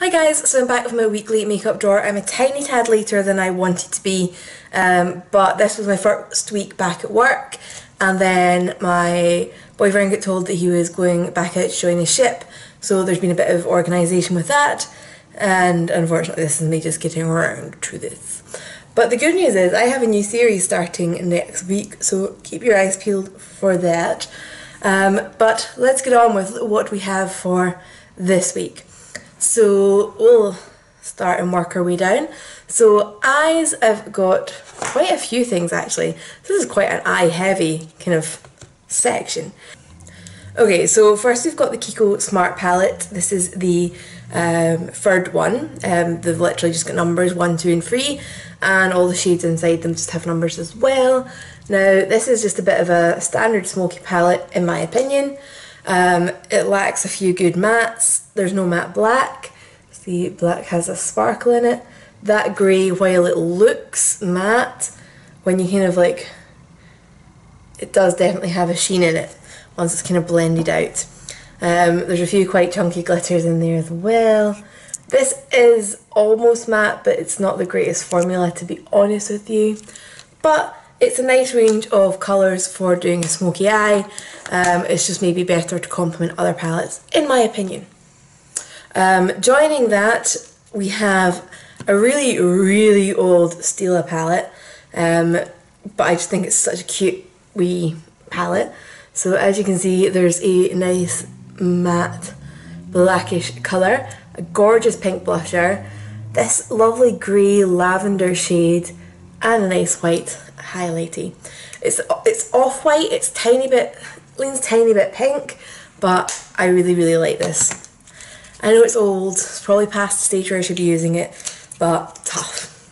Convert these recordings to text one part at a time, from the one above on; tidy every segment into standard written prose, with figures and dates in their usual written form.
Hi guys, so I'm back with my weekly makeup drawer. I'm a tiny tad later than I wanted to be, but this was my first week back at work, and then my boyfriend got told that he was going back out to join his ship, so there's been a bit of organisation with that, and unfortunately this is me just getting around to this. But the good news is I have a new series starting next week, so keep your eyes peeled for that. But let's get on with what we have for this week. So we'll start and work our way down. So eyes, I've got quite a few things actually. This is quite an eye heavy kind of section. Okay, so first we've got the Kiko Smart Palette. This is the third one. They've literally just got numbers 1, 2 and 3, and all the shades inside them just have numbers as well. Now this is just a bit of a standard smoky palette in my opinion. It lacks a few good mattes. There's no matte black. See, black has a sparkle in it. That grey, while it looks matte, when you kind of like, it does definitely have a sheen in it once it's kind of blended out. There's a few quite chunky glitters in there as well. This is almost matte, but it's not the greatest formula to be honest with you. But it's a nice range of colours for doing a smoky eye. It's just maybe better to complement other palettes, in my opinion. Joining that, we have a really old Stila palette, but I just think it's such a cute wee palette. So as you can see, there's a nice matte blackish colour, a gorgeous pink blusher, this lovely grey lavender shade, and a nice white highlighty. It's off-white, it's leans tiny bit pink, but I really like this. I know it's old, it's probably past the stage where I should be using it, but tough.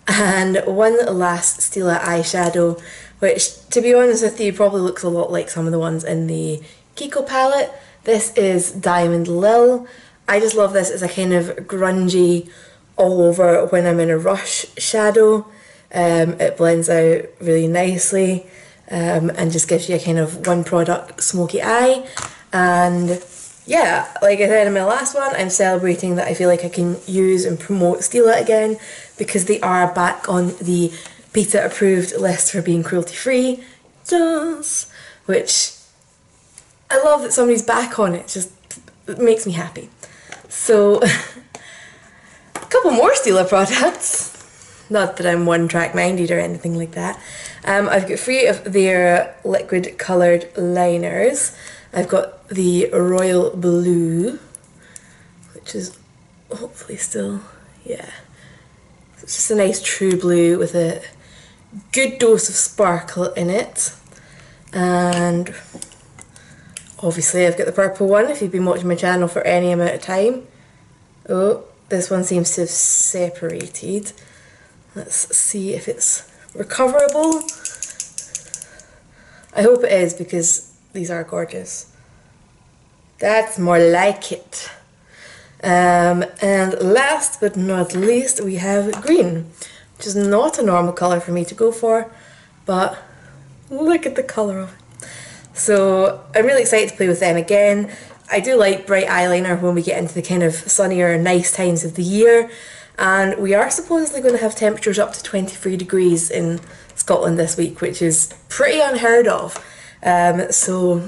And one last Stila eyeshadow, which to be honest with you probably looks a lot like some of the ones in the Kiko palette. This is Diamond Lil. I just love this as a kind of grungy all over when I'm in a rush shadow. It blends out really nicely and just gives you a kind of one product smoky eye. And yeah, like I said in my last one, I'm celebrating that I feel like I can use and promote Stila again because they are back on the PETA approved list for being cruelty free, which I love that somebody's back on it. It makes me happy. So a couple more Stila products. Not that I'm one-track minded or anything like that. I've got 3 of their liquid coloured liners. I've got the Royal Blue, which is hopefully still, yeah. It's just a nice true blue with a good dose of sparkle in it. And obviously I've got the purple one, if you've been watching my channel for any amount of time. Oh, this one seems to have separated. Let's see if it's recoverable. I hope it is because these are gorgeous. That's more like it. And last but not least we have green, which is not a normal colour for me to go for, but look at the colour of it. So I'm really excited to play with them again. I do like bright eyeliner when we get into the kind of sunnier, nice times of the year. And we are supposedly going to have temperatures up to 23 degrees in Scotland this week, which is pretty unheard of. So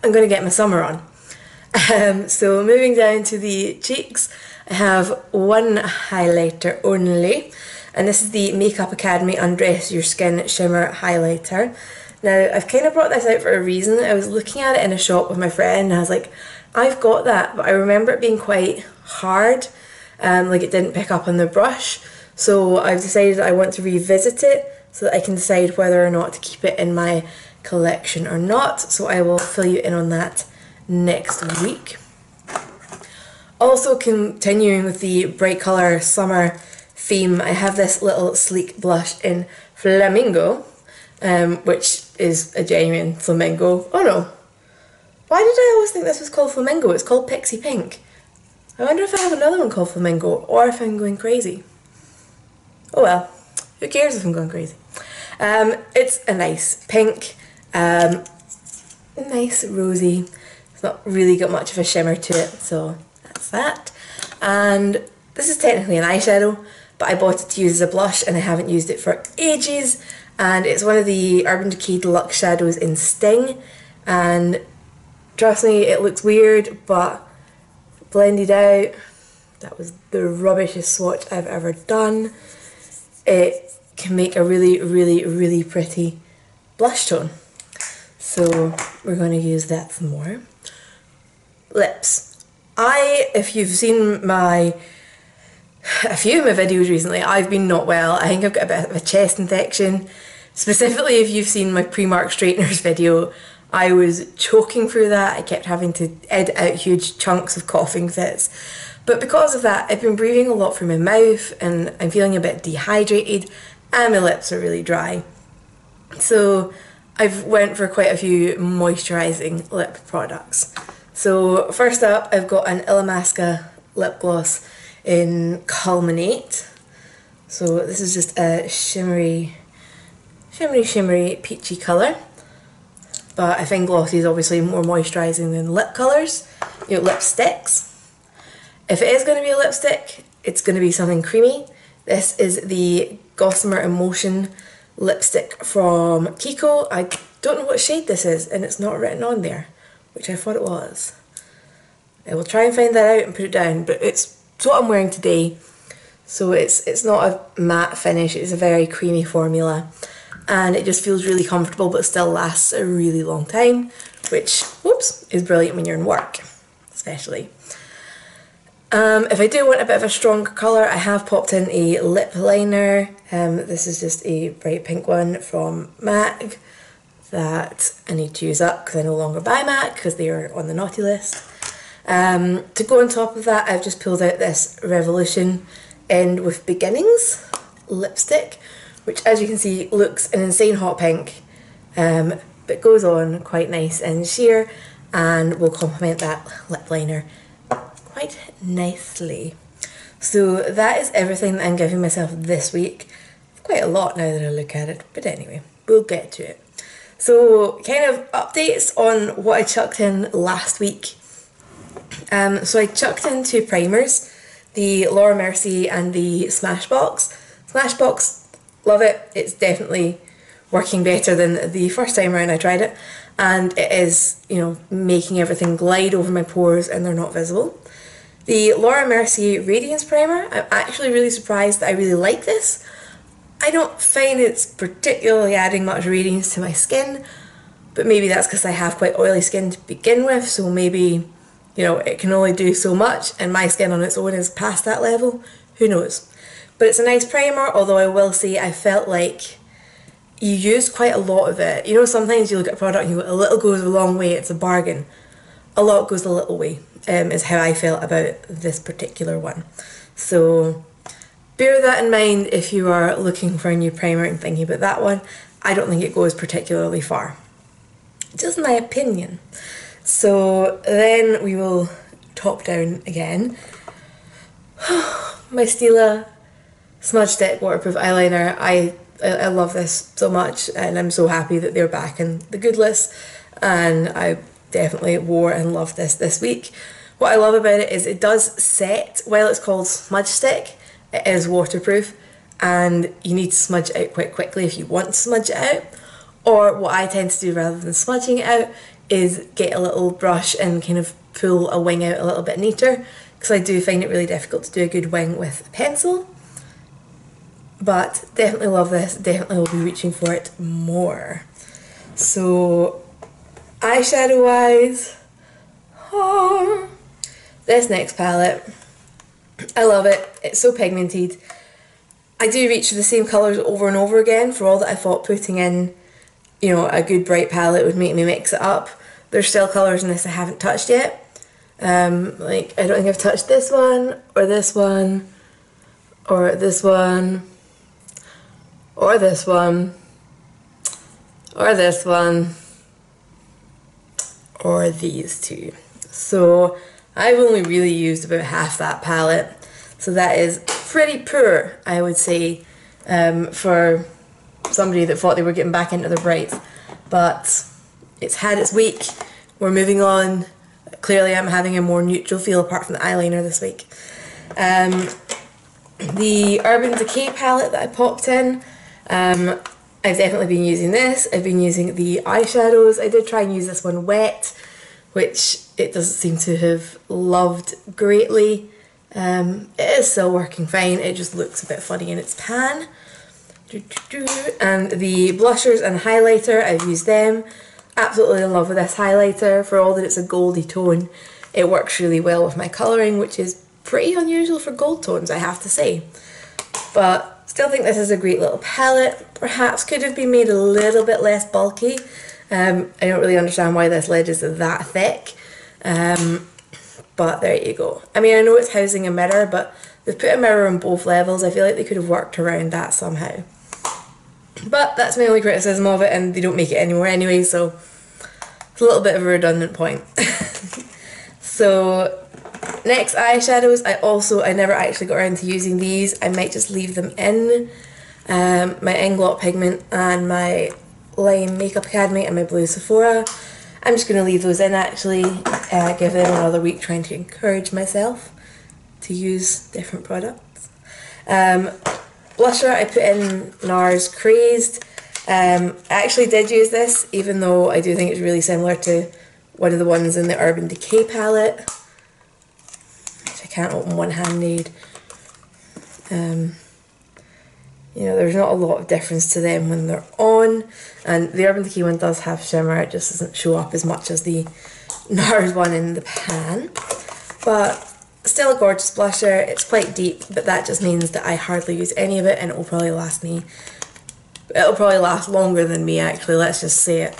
I'm going to get my summer on. So moving down to the cheeks, I have one highlighter only, and this is the Makeup Academy Undress Your Skin Shimmer Highlighter. Now I've kind of brought this out for a reason. I was looking at it in a shop with my friend and I was like, I've got that, but I remember it being quite hard. Like it didn't pick up on the brush, so I've decided I want to revisit it so that I can decide whether or not to keep it in my collection or not, so I will fill you in on that next week. Also continuing with the bright colour summer theme, I have this little sleek blush in Flamingo, which is a genuine flamingo. Oh no, why did I always think this was called Flamingo? It's called Pixie Pink. I wonder if I have another one called Flamingo, or if I'm going crazy. Oh well, who cares if I'm going crazy. It's a nice pink, nice rosy. It's not really got much of a shimmer to it, so that's that. And this is technically an eyeshadow, but I bought it to use as a blush and I haven't used it for ages. And it's one of the Urban Decay Deluxe shadows in Sting. And trust me, it looks weird, but blended out, that was the rubbishest swatch I've ever done. It can make a really, really, really pretty blush tone. So we're going to use that some more. Lips. If you've seen a few of my videos recently, I've been not well. I think I've got a bit of a chest infection. Specifically, if you've seen my Primark straighteners video, I was choking through that. I kept having to edit out huge chunks of coughing fits. But because of that, I've been breathing a lot through my mouth and I'm feeling a bit dehydrated and my lips are really dry. So I've went for quite a few moisturising lip products. So first up, I've got an Illamasqua lip gloss in Culminate. So this is just a shimmery peachy colour. But I find glossy is obviously more moisturising than lip colours, lipsticks. If it is going to be a lipstick, it's going to be something creamy. This is the Gossamer Emotion lipstick from Kiko. I don't know what shade this is and it's not written on there, which I thought it was. I will try and find that out and put it down, but it's what I'm wearing today. So it's not a matte finish, it's a very creamy formula. And it just feels really comfortable but still lasts a really long time, which, whoops, is brilliant when you're in work, especially. If I do want a bit of a stronger colour, I have popped in a lip liner. This is just a bright pink one from MAC that I need to use up because I no longer buy MAC because they are on the naughty list. To go on top of that, I've just pulled out this Revolution End with Beginnings lipstick, which as you can see looks an insane hot pink, but goes on quite nice and sheer and will complement that lip liner quite nicely. So that is everything that I'm giving myself this week. Quite a lot now that I look at it, but anyway, we'll get to it. So kind of updates on what I chucked in last week. So I chucked in 2 primers, the Laura Mercier and the Smashbox. Smashbox, love it. It's definitely working better than the first time around I tried it, and it is, making everything glide over my pores and they're not visible. The Laura Mercier Radiance Primer, I'm actually really surprised that I really like this. I don't find it's particularly adding much radiance to my skin, but maybe that's because I have quite oily skin to begin with, so maybe, it can only do so much and my skin on its own is past that level. Who knows? But it's a nice primer, although I will say I felt like you used quite a lot of it. Sometimes you look at a product and you go, a little goes a long way, it's a bargain. A lot goes a little way, is how I felt about this particular one. So bear that in mind if you are looking for a new primer and thinking about that one. I don't think it goes particularly far. Just my opinion. So then we will top down again. My Stila Smudge Stick Waterproof Eyeliner. I love this so much and I'm so happy that they're back in the good list, and I definitely wore and loved this week. What I love about it is it does set, while it's called Smudge Stick, it is waterproof and you need to smudge it out quite quickly if you want to smudge it out. Or what I tend to do rather than smudging it out is get a little brush and kind of pull a wing out a little bit neater, because I do find it really difficult to do a good wing with a pencil. But definitely love this, definitely will be reaching for it more. So eyeshadow wise, this next palette, I love it. It's so pigmented. I do reach for the same colours over and over again, for all that I thought putting in, a good bright palette would make me mix it up. There's still colours in this I haven't touched yet. I don't think I've touched this one, or this one, or this one, or this one, or this one, or these two. So I've only really used about half that palette, so that is pretty poor, I would say, for somebody that thought they were getting back into their brights. But it's had its week, we're moving on. Clearly I'm having a more neutral feel apart from the eyeliner this week. The Urban Decay palette that I popped in, I've definitely been using this. I've been using the eyeshadows. I did try and use this one wet, which it doesn't seem to have loved greatly. It is still working fine, it just looks a bit funny in its pan. And the blushers and highlighter, I've used them. Absolutely in love with this highlighter. For all that it's a goldy tone, it works really well with my colouring, which is pretty unusual for gold tones, I have to say. But still think this is a great little palette. Perhaps could have been made a little bit less bulky. I don't really understand why this lid is that thick. But there you go. I mean, I know it's housing a mirror, but they've put a mirror on both levels. I feel like they could have worked around that somehow. But that's my only criticism of it, and they don't make it anymore anyway, so it's a little bit of a redundant point. So next, eyeshadows. I never actually got around to using these. I might just leave them in. My Inglot Pigment and my Lime Makeup Academy and my Blue Sephora. I'm just going to leave those in actually, give them another week, trying to encourage myself to use different products. Blusher, I put in NARS Crazed. I actually did use this, even though I do think it's really similar to one of the ones in the Urban Decay palette, which I can't open one-handed. You know, there's not a lot of difference to them when they're on, and the Urban Decay one does have shimmer, it just doesn't show up as much as the NARS one in the pan. But still a gorgeous blusher. It's quite deep, but that just means that I hardly use any of it, and it'll probably last longer than me actually, let's just say it.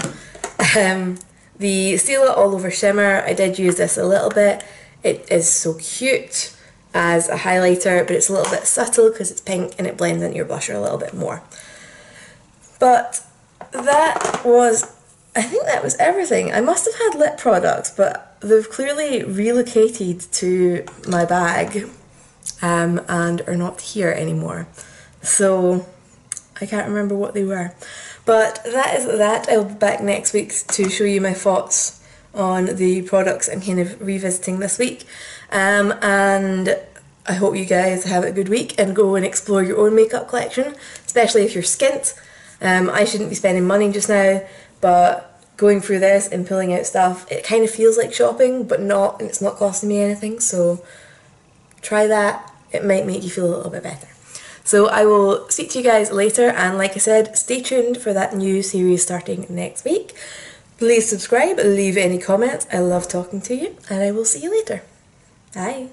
The Stila All Over Shimmer, I did use this a little bit. It is so cute as a highlighter, but it's a little bit subtle because it's pink and it blends into your blusher a little bit more. But that was, I think that was everything. I must have had lip products, but they've clearly relocated to my bag and are not here anymore. So I can't remember what they were. But that is that. I'll be back next week to show you my thoughts on the products I'm kind of revisiting this week. And I hope you guys have a good week and go and explore your own makeup collection, especially if you're skint. I shouldn't be spending money just now, but going through this and pulling out stuff, it kind of feels like shopping, but not, and it's not costing me anything, so try that. It might make you feel a little bit better. So I will speak to you guys later, and like I said, stay tuned for that new series starting next week. Please subscribe, leave any comments. I love talking to you, and I will see you later. Bye.